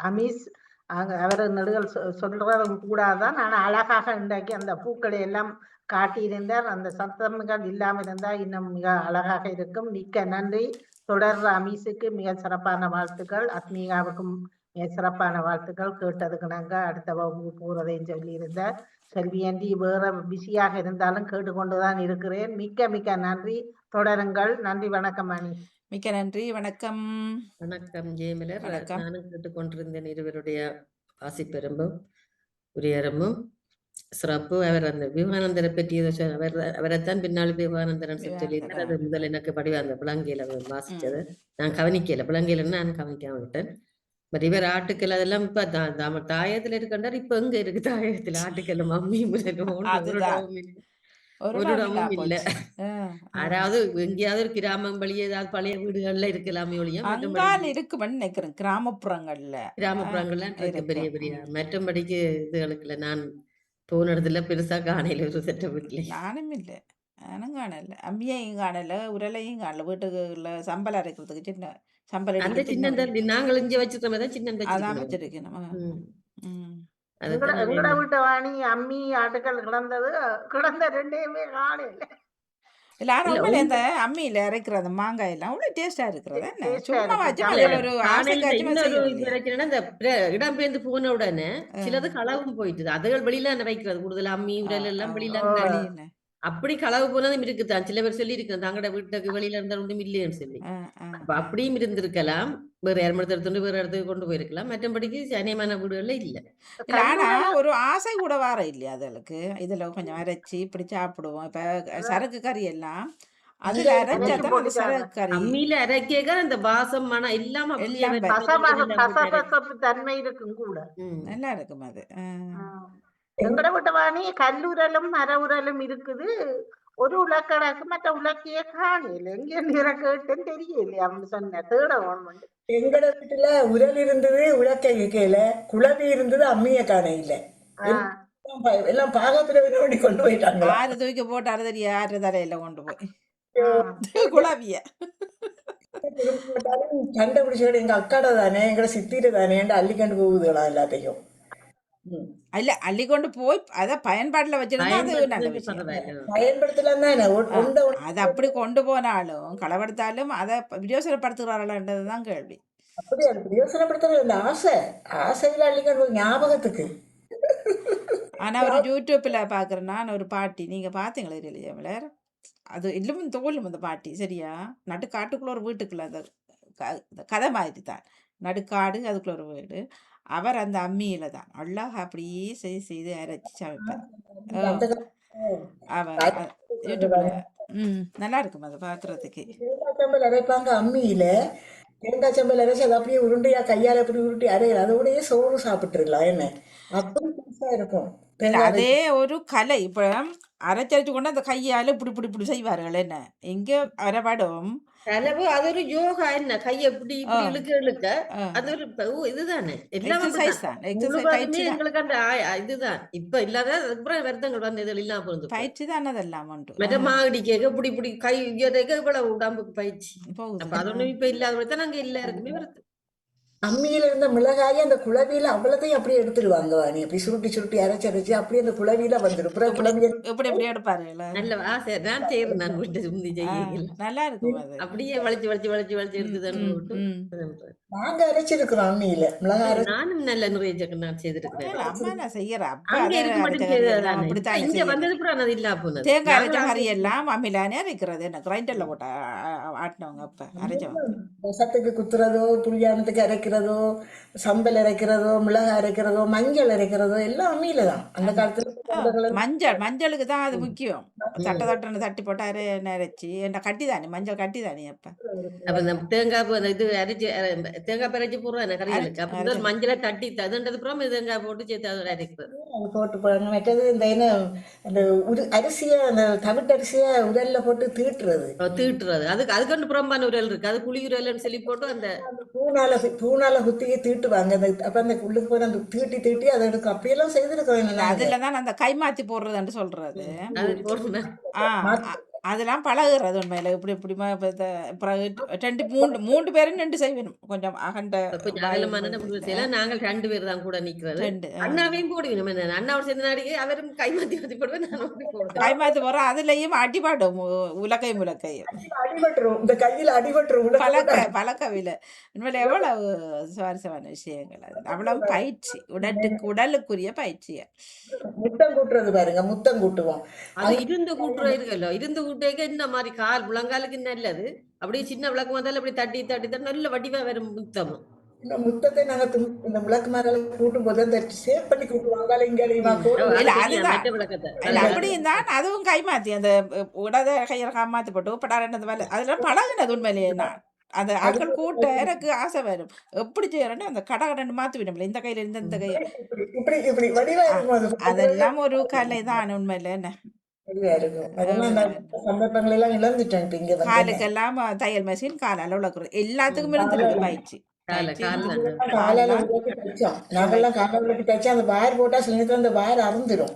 அமீஸ் அவர் நெடுகள் சொல்றதும் கூடாதான். ஆனா அழகாக இன்றைக்கு அந்த பூக்களை எல்லாம் காட்டியிருந்தார். அந்த சத்தங்கள் இல்லாமல் இருந்தால் இன்னும் மிக அழகாக இருக்கும். மிக்க நன்றி. தொடர்ற அமீஸுக்கு மிக சிறப்பான வாழ்த்துக்கள். அத்மீகாவுக்கும் மிக சிறப்பான வாழ்த்துக்கள். கேட்டதுக்கு நாங்க அடுத்த வகுப்பு போறதையும் சொல்லியிருந்தார். செல்வியண்டி வேற பிஸியாக இருந்தாலும் கேட்டுக்கொண்டுதான் இருக்கிறேன். மிக்க மிக்க நன்றி. தொடருங்கள். நன்றி. வணக்கம் அணி. மிக்க நன்றி. வணக்கம். வணக்கம் ஜெயமலர். வணக்கம். நானும் கேட்டுக்கொண்டிருந்தேன் இருவருடைய வாசிப்பெரும்பும் உரியரமும் சிறப்பு. அவர் அந்த விவேகானந்தரை பற்றி அவரைத்தான் பின்னால் விவேகானந்தரன் சொல்லியிருந்தார். அது முதல் எனக்கு படிவா அந்த பிளங்கையில வாசிச்சது நான் கவனிக்கல. பிளங்கையில நான் கவனிக்காம விட்டேன். பட் இவர் ஆட்டுக்கள் அதெல்லாம் இப்ப தாயத்துல இருக்கின்றார். இப்ப எங்க இருக்கு தாயத்துல ஆட்டுக்கள் மம்மி முதலும் ஒரு இடமும் இல்ல. அதாவது எங்கேயாவது ஒரு கிராமம் வழி ஏதாவது பழைய வீடுகள்ல இருக்கலாமே ஒழிய இருக்குமென்னு நினைக்கிறேன். கிராமப்புறங்கள்ல பெரிய பெரிய மற்றபடிக்கு இதுகளுக்குல நான் போன இடத்துல பெருசா காணையில ஒரு செட்ட வீட்டுல நானும் இல்ல. நானும் காணல. அம்மியையும் காணல, உரலையும் காணல. வீட்டுக்குள்ள சம்பளம் அரைக்கிறதுக்கு சின்ன சம்பளம் அந்த சின்ன நாங்கள் இங்க வச்சிருக்கோம் சின்ன அதான் வச்சிருக்கணும். எங்கட வீட்டு வாணி அம்மி ஆட்டுக்கள் கிடந்த ரெண்டையுமே காணல. இல்ல ஆனா உண்மையில இந்த அம்மியில அரைக்கிற அந்த மாங்காய் எல்லாம் அவ்வளவு டேஸ்டா இருக்கிறது. சும்மா வச்சு ஒரு இடம்பெயர்ந்து போன உடனே சிலது களவும் போயிட்டு அதுகள் வெளியில வைக்கிறது கூடுதல் அம்மி உரல் எல்லாம் வெளியில அப்படி களவு போனதும் இருக்குதான். சில பேர் சொல்லி இருக்கு தங்கட வீட்டுக்கு வெளியில இருந்தா ஒன்றும் இல்லையன்னு சொல்லி. அப்படியும் இருந்திருக்கலாம். வேற இடத்துல வேற இடத்துக்கு கொண்டு போயிருக்கலாம். மற்றபடிக்கு சனியமான வீடுகள்ல இல்ல. ஆனா ஒரு ஆசை கூட வார இல்லையா அதுகளுக்கு. இதுல கொஞ்சம் அரைச்சி இப்படி சாப்பிடுவோம். இப்ப சரக்கு கறி எல்லாம் அதுல அரைச்சாதான் சரக்கு கறி. அம்மியில அரைக்க அந்த வாசம் மனம் இல்லாம தன்மை இருக்கும் கூட நல்லா இருக்கும் அது. எங்கட வீட்டு வாணி கல்லுரலும் மர உரலும் இருக்குது. ஒரு உலக்கடாக்கு மற்ற உலக்கைய காணல. எங்க நிற கேட்டுன்னு தெரியலையா சொன்ன தேடவும். எங்கட வீட்டுல உரல் இருந்தது, உலக்கை இருக்கையில குழவி இருந்தது, அம்மிய காண இல்ல. எல்லாம் பாகத்துல வேண்டி கொண்டு போயிட்டாங்க. ஆறு தூக்கி போட்டு அறுதறி ஆறு தரையில கொண்டு போய் குழவிய சண்டை பிடிச்சோட எங்க அக்காட தானே எங்கட சித்திர தானே அள்ளிக்கண்டு போகுதுகளா எல்லாத்தையும். இல்ல அள்ளி கொண்டு போய் அத பயன்பாட்டுல வச்சிருந்தா அது நல்ல விஷயம். பயன்படுத்தலாம் தானே. அது அப்படி கொண்டு போனாலும் களவெடுத்தாலும் அதை வியோசனப்படுத்துகிறார்கள்ன்றதுதான் கேள்வி. அப்படி அது வியோசனப்படுத்துறது அந்த ஆசையில அள்ளிக்கண்டு ஞாபகத்துக்கு. ஆனா ஒரு யூடியூப்ல பாக்குறேன் நான் ஒரு பாட்டி, நீங்க பாத்தீங்களா இல்லையா? அது இல்லமும் தோலும் அந்த பாட்டி சரியா. நடுக்காட்டுக்குள்ள ஒரு வீட்டுக்குள்ள அந்த கதை மாதிரி தான். நடுக்காடு அதுக்குள்ள ஒரு வீடு. அவர் அந்த அம்மியில தான் அழகா அப்படியே செய்து அரைச்சி சமைப்பார். நல்லா இருக்கும் அது பாக்குறதுக்கு. தேங்காய் சம்பல் அரைப்பாங்க அம்மியில. தேங்காய் சம்பல் அரைச்சி அதை அப்படியே உருண்டையா கையால அப்படி உருட்டி அரையில அதோடய சோறு சாப்பிட்டுருக்கலாம். என்ன அப்படி பெருசா இருக்கும். அதே ஒரு கலை. இப்ப அரைச்சரைச்சு கொண்டு அந்த கையால இப்படி இப்படி இப்படி செய்வார்கள். என்ன எங்க அரைபடும் செலவு அது ஒரு யோகா. என்ன கையை இப்படி இப்படி இழுக்க அது ஒரு இதுதானே எங்களுக்கு அந்த இதுதான் இப்ப இல்லாத வருத்தங்கள் வந்து இது இல்லாம போகுது. பயிற்சி தான் அதெல்லாம் மற்ற மாடி கேட்க இப்படி இப்படி கை இவ்வளவு உடம்புக்கு பயிற்சி. அப்ப அது ஒண்ணும் இப்ப இல்லாத நாங்க எல்லாருக்குமே வருது. அம்மியில இருந்த மிளகாய் அந்த குழவியில அவ்வளத்தையும் அப்படியே எடுத்துருவாங்க. வாணி அப்படி சுருட்டி சுருட்டி அரைச்சரைச்சு அப்படியே அந்த குழவியில வந்துடும். எப்படி எடுப்பாரு நல்ல ஆசை நான் செய்யறேன். நான் நல்லா இருக்கும். அப்படியே வளைச்சு வளைச்சு வளைச்சு வளைச்சு எடுத்துதான் நாங்க அரைச்சிருக்கிறோம் அம்மியில மிளகாய். நானும் நல்ல நிறைய நான் செய்திருக்கிறேன். அம்மா நான் செய்யறேன். தேங்காய் அரைச்ச கறி எல்லாம் அம்மிலானே அரைக்கிறது. என்ன கிரைண்டர்ல போட்டா ஆட்டினவங்க அப்ப அரைச்சவங்க. ரசத்துக்கு குத்துறதோ, புளியானத்துக்கு அரைக்கிறதோ, சம்பல் அரைக்கிறதோ, மிளகாய் அரைக்கிறதோ, மஞ்சள் அரைக்கிறதோ எல்லாம் அம்மியில தான். அந்த காலத்துல மஞ்சளுக்கு தான் அது முக்கியம். தட்டன்னு தட்டி போட்டு அரைச்சி என்ன கட்டி தானே மஞ்சள் கட்டி தானே. அப்ப தேங்காய் இது அரைச்சி தேங்காய் பரைச்சி போடுறேன் கறிகளுக்கு. அப்ப மஞ்சளை தட்டி ததுன்றது அப்புறம் தேங்காய் போட்டு சேர்த்து அதோட அரைக்கிறது. போட்டு போடணும். மற்றது இந்த என்ன அந்த அரிசியை அந்த தவிட்டு அரிசியை உரல்ல போட்டு தீட்டுறது அதுக்கு புறம்பான உரல் இருக்கு. அது புளி உரல்னு சொல்லி போட்டு அந்த பூனால குத்தியே தீட்டுவாங்க. அப்ப அந்த உள்ளுக்கு போய் அந்த தீட்டி அதை எடுக்கும். அப்படியெல்லாம் செய்திருக்கோம். அதுலதான் அந்த கைமாத்தி போடுறதுன்னு சொல்றது. அதெல்லாம் பழகுறது உண்மையில இப்படி இப்படிமா பிறகு 2 பேரும் 2 செய்வேணும் கொஞ்சம் அகண்ட கொஞ்சம் வாய் அகலமான செய்யலாம். நாங்கள் 2 பேர் தான் கூட நிக்கிறது. 2 அண்ணாவையும் போடுவேன். அண்ணாவோட சேர்ந்த நாடிக்கு அவரும் கை மாத்தி மாத்தி போடுவேன். நான் அப்படி போடுவேன். கைமாத்து போறோம் அதுலயும் அடிபாடும் உலக்கையும் அடிபட்டுரும், இந்த கையில அடிபட்டுரும். பழக்கவில்லை உண்மையில எவ்வளவு சுவாரஸ்யமான விஷயங்கள் அது அவ்வளவு பயிற்சி உடலுக்குரிய பயிற்சிகள் முத்தம் கூட்டுறது பாருங்க, முத்தம் கூட்டுவோம். அது இருந்து கூட்டுற இருக்கല്ലോ, இருந்து கூட்டுறதுக்கு இந்த மாதிரி கால் முழங்காலுக்கு நல்லது. அப்படியே சின்ன விளக்கு வந்தாலும் அப்படி தட்டி தட்டி தட்டி நல்ல வடிவா வரும் முத்தமும். இந்த முத்தத்தை நாங்க இந்த விளக்கு மரம் கூட்டும் போது அந்த சேவ் பண்ணி கூட்டுவாங்க இங்கேயுமா மற்ற விளக்கத்தை அப்படியும் தான் அதுவும் கைமாத்தி அந்த உடத கையில காமாத்தி போட்டு படாரது மேல அதெல்லாம் பழகினது உண்மையிலேயே நான் அந்த ஆட்கள் கூட்ட எனக்கு ஆசை வரும் எப்படி செய்யறேன்னு அந்த கடை மாத்தி விடும்ல இந்த கையில இருந்து இந்த கையை இப்படி இப்படி வடிவா இருக்கும். அது அதெல்லாம் ஒரு கலை தான் உண்மையில என்ன வடிவா இருக்கும். அதெல்லாம் அந்த சந்தர்ப்பங்கள் எல்லாம் இழந்துட்டேன் இப்ப இங்க வந்து. காலுக்கெல்லாம் தையல் மெஷின் காலால உழக்குறது எல்லாத்துக்கும் இருந்துருக்கு பயிற்சி காலால உருவாக்கி தைச்சோம். நாங்கெல்லாம் காலால உருவாக்கி தைச்சா அந்த வார் போட்டா சில நேரத்துல அந்த வார் அறுந்துடும்.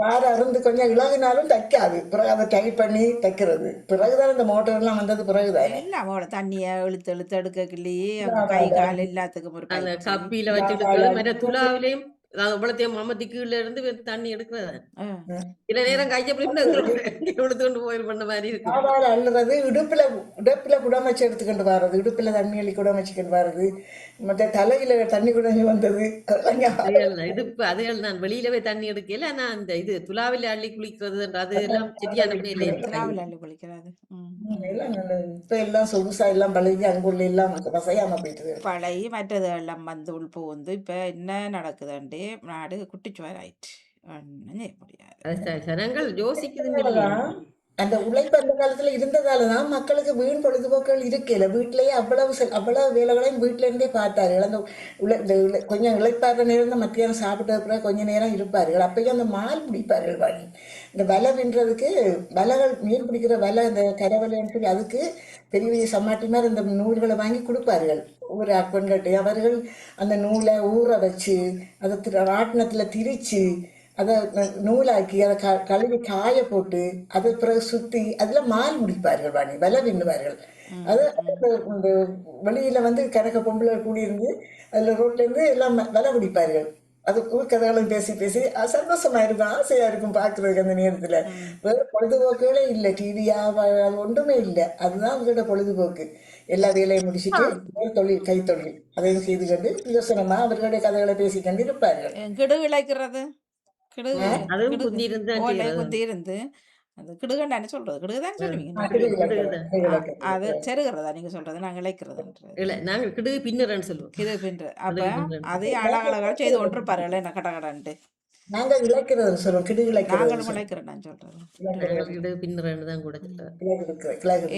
வார் அருந்து கொஞ்சம் இழகுனாலும் தைக்காது. பிறகு அதை டைட் பண்ணி தைக்கிறது. பிறகுதான் இந்த மோட்டர் எல்லாம் வந்தது பிறகுதான் எல்லாம் அவளை தண்ணிய இழுத்து இழுத்து எடுக்கலையே கை கால் எல்லாத்துக்கும் ஒரு அந்த கப்பியில வச்சுட்டு துளாவிலையும் அவ்வளத்தையும் அமர்த்தி கீழே இருந்து தண்ணி எடுக்கிறது. சில நேரம் கையை கொண்டு போயிரு பண்ண மாதிரி இருக்கு. காவால அள்ளுறது, இடுப்புல குடமச்சு எடுத்துக்கிட்டு வர்றது, இடுப்புல தண்ணி அள்ளி குடமச்சுக்கிட்டு வர்றது, மற்ற தலையில தண்ணி குடஞ்சி வந்தது இடுப்பு அதுகள் நான் வெளியிலவே தண்ணி எடுக்கல. ஆனா அந்த இது துளாவில அள்ளி குளிக்கிறது அது எல்லாம் சரியான அள்ளி குளிக்கிறது இப்ப எல்லாம் சொகுசா எல்லாம் பழகி அங்குள்ள எல்லாம் வசையாம போயிட்டு பழகி மற்றது எல்லாம் வந்து உள் போந்து இப்ப என்ன நடக்குதுண்டே நாடு குட்டிச்சுவார் ஆயிட்டு ஒன்னும் செய்ய முடியாது. ஜனங்கள் யோசிக்குது. அந்த உழைப்பு அந்த காலத்துல இருந்ததாலதான் மக்களுக்கு வீண் பொழுதுபோக்குகள் இருக்கல. வீட்டிலேயே அவ்வளவு வேலைகளையும் வீட்டுல இருந்தே பார்த்தார்கள். அந்த கொஞ்சம் இழைப்பாடுற நேரம் மத்தியானம் சாப்பிட்ட பிறகு கொஞ்ச நேரம் இருப்பார்கள். அப்பயும் அந்த மால் பிடிப்பார்கள் வாங்கி இந்த வலை பின்றதுக்கு வலைகள் மீன் பிடிக்கிற வலை இந்த கரவலைன்னு சொல்லி அதுக்கு பெரிய பெரிய சமாட்டி மாதிரி இந்த நூல்களை வாங்கி கொடுப்பார்கள் ஒரு பெண்கட்டு. அவர்கள் அந்த நூலை ஊற வச்சு அதை ராட்டினத்துல திரிச்சு அதை நூலாக்கி அதை கழுவி காய போட்டு அதை பிறகு சுத்தி அதுல மால் முடிப்பார்கள் வாணி வலை பின்னுவார்கள். அது இந்த வெளியில வந்து கணக்க பொம்பளை கூடியிருந்து அதுல ரோட்ல இருந்து எல்லாம் வலை பிடிப்பார்கள். அது கதைகளும் பேசி பேசி சந்தோஷமா இருக்கும், ஆசையா இருக்கும் பாக்குறதுக்கு. அந்த நேரத்துல வேற பொழுதுபோக்குகளே இல்லை, டிவியா அது ஒன்றுமே இல்லை. அதுதான் அவங்களோட பொழுதுபோக்கு. எல்லா வேலையும் முடிச்சுட்டு தொழில் கைத்தொழில் அதையும் செய்து கொண்டு யோசனமா அவர்களுடைய கதைகளை பேசிக்கொண்டு இருப்பார்கள். கிடு விளைக்கிறது குந்தி இருந்து அது கிடுகண்டானே சொல்றது கிடுகுதான் சொல்லுவீங்க. அது செருகிறதா நீங்க சொல்றது நாங்க இழைக்கிறதுன்றது நாங்க கிடுகு பின்னறன்னு சொல்லுவோம். கிடு பின்று அப்ப அதே அழகழகா செய்து ஒன்றுப்பாருல என்ன கடகடான்ட்டு நாங்க இழைக்கிறது சொல்லுவோம். நாங்களும் இழைக்கிறேன் நான் சொல்றேன்.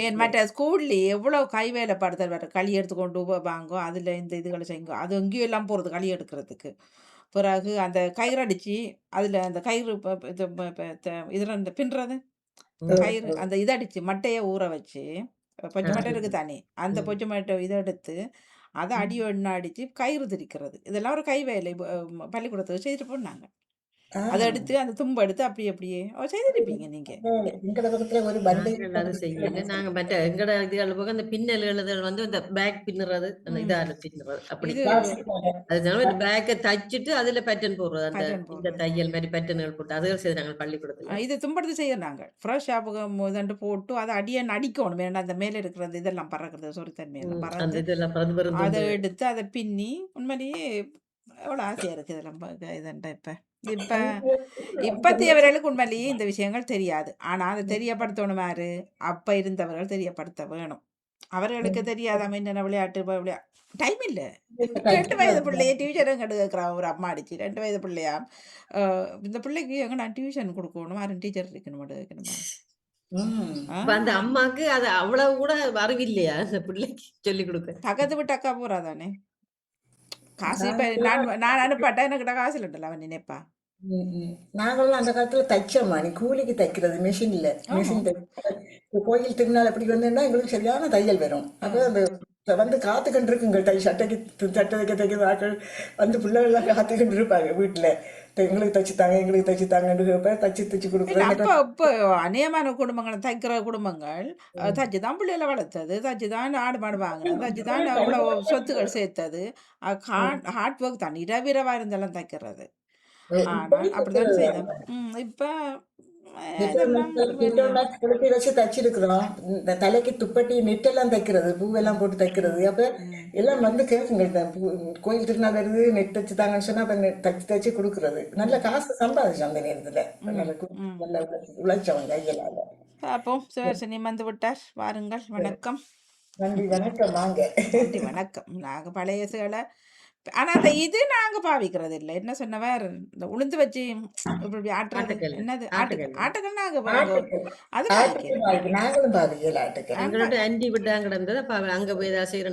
ஏன் மற்ற ஸ்கூல்ல எவ்வளவு கை வேலை படுத்தல் களி எடுத்து கொண்டு வாங்கோ அதுல இந்த இதுகளை செய்யுங்க அது எங்கேயும் எல்லாம் போறது களி எடுக்கிறதுக்கு. பிறகு அந்த கயிறு அடிச்சு அதுல அந்த கயிறு இதுல இந்த பின்றது கயிறு அந்த இதை அடிச்சு மட்டையை ஊற வச்சு பொச்சை மட்டை இருக்கு தானே அந்த பொச்சை மட்டை இதை எடுத்து அதை அடி ஒண்ணு அடிச்சு கயிறு திரிக்கிறது இதெல்லாம் ஒரு கை வேலை பள்ளிக்கூடத்துக்கு செய்துட்டு போனாங்க. அதை எடுத்து அந்த தும்பு எடுத்து அப்படி அப்படியே செய்திருப்பீங்க நீங்க. நாங்க மற்ற எங்கட இதுகள் போக அந்த பின்னல் எழுதுகள் வந்து இந்த பேக் பின்னுறது அந்த இதால பின்னுறது அப்படி அதனால பேக்கை தச்சுட்டு அதுல பேட்டர்ன் போடுறது அந்த இந்த தையல் மாதிரி பேட்டர்ன்கள் போட்டு அதுகள் செய்து நாங்கள் பள்ளிக்கூடத்துல இது தும்படுத்து செய்யறாங்க. ஃப்ரெஷ் ஷாப்புகம் முதண்டு போட்டு அதை அடிய அடிக்கணும் வேண்டாம் அந்த மேல இருக்கிறது இதெல்லாம் பறக்கிறது சொரித்தன்மையெல்லாம் பறந்து அதை எடுத்து அதை பின்னி உண்மையிலேயே எவ்வளவு ஆசையா இருக்கு இதெல்லாம் இதண்டா இப்ப இப்பத்தியவர்களுக்கு உண்மையிலேயே இந்த விஷயங்கள் தெரியாது. ஆனா அதை தெரியப்படுத்தணும் யாரு அப்ப இருந்தவர்கள் தெரியப்படுத்த வேணும். அவர்களுக்கு தெரியாதாம என்ன விளையாட்டு டைம் இல்ல. 2 வயது பிள்ளைய டியூஷன் கேட்கிறான் ஒரு அம்மா அடிச்சு 2 வயது பிள்ளையா இந்த பிள்ளைக்கு எங்க நான் டியூஷன் கொடுக்கணும் யாரும் டீச்சர் இருக்கணும் கேட்கணுமா அந்த அம்மாக்கு அது அவ்வளவு கூட அறிவில்லையா அந்த பிள்ளைக்கு சொல்லி கொடுக்க. பக்கத்து விட்டு அக்கா போறாதானே காசு இப்ப நான் அனுப்பாட்டா எனக்கிட்ட காசு இல்லட்டல அவன் நினைப்பா. நாங்களும் அந்த காலத்துல தைச்சோம்மா நீ கூலிக்கு தைக்கிறது மெஷின்ல மெஷின் கோயில் திருநாள் அப்படி வந்தேன்னா எங்களுக்கு சரியான தையல் வரும். அப்ப அந்த வந்து காத்துக்கிட்டு இருக்குங்க சட்டைக்கு சட்டை தைக்கிறது ஆக்கள் வந்து பிள்ளைகள்லாம் காத்துக்கிட்டு இருப்பாங்க வீட்டுல எங்களுக்கு தச்சு தாங்க எங்களுக்கு தச்சு தாங்கன்னு கேட்பேன் தச்சு இல்ல கொடுக்குறேன் அப்ப இப்ப அநேகமான குடும்பங்கள் தைக்கிற குடும்பங்கள் தச்சு தான் பிள்ளைகளை வளர்த்தது, தச்சு தான் ஆடு மாடு வாங்கினது, தச்சு தான் இவ்வளவு சொத்துக்கள் சேர்த்தது. ஹார்ட் ஒர்க் தான், இரவிரவா இருந்தாலும் தைக்கிறது. ஆனால் அப்படித்தான் செய்தோம். இப்ப இதெல்லாம் வேற. குளிப்பி வச்சு தச்சிருக்கிறோம். இந்த தலைக்கு துப்பட்டி நெட்டெல்லாம் தைக்கிறது பூவெல்லாம் போட்டு தைக்கிறது. அப்ப எல்லாம் வந்து கேட்குங்க கோயில் திருநாள் வருது நெட் தச்சு தாங்கன்னு சொன்னா அப்ப தச்சு தச்சு கொடுக்கறது நல்ல காசு சம்பாதிச்சோம் அந்த நேரத்துல நல்ல உழைச்சவங்க கைகளால. பார்ப்போம். சுவர்சினி வந்து விட்டார், வாருங்கள். வணக்கம். நன்றி வணக்கம் வாங்க. நன்றி வணக்கம். நாங்க பழையசுகளை ஆனா அந்த இது நாங்க பாவிக்கிறது இல்லை. என்ன சொன்னவர் இந்த உளுந்து வச்சு இப்படி ஆட்டுறது ஆட்டுக்கல் என்னது ஆட்டுக்கல் ஆட்டுக்கல் நாங்க ஆட்டுக்கள் அது ஆட்டுக்கள் பாவிக்கிறோம். நாங்களும் பாவிக்கல ஆட்டுக்கள். எங்களோட அண்டி விட்டாங்க கிடந்தது அப்ப அங்க போய் ஏதாவது செய்யற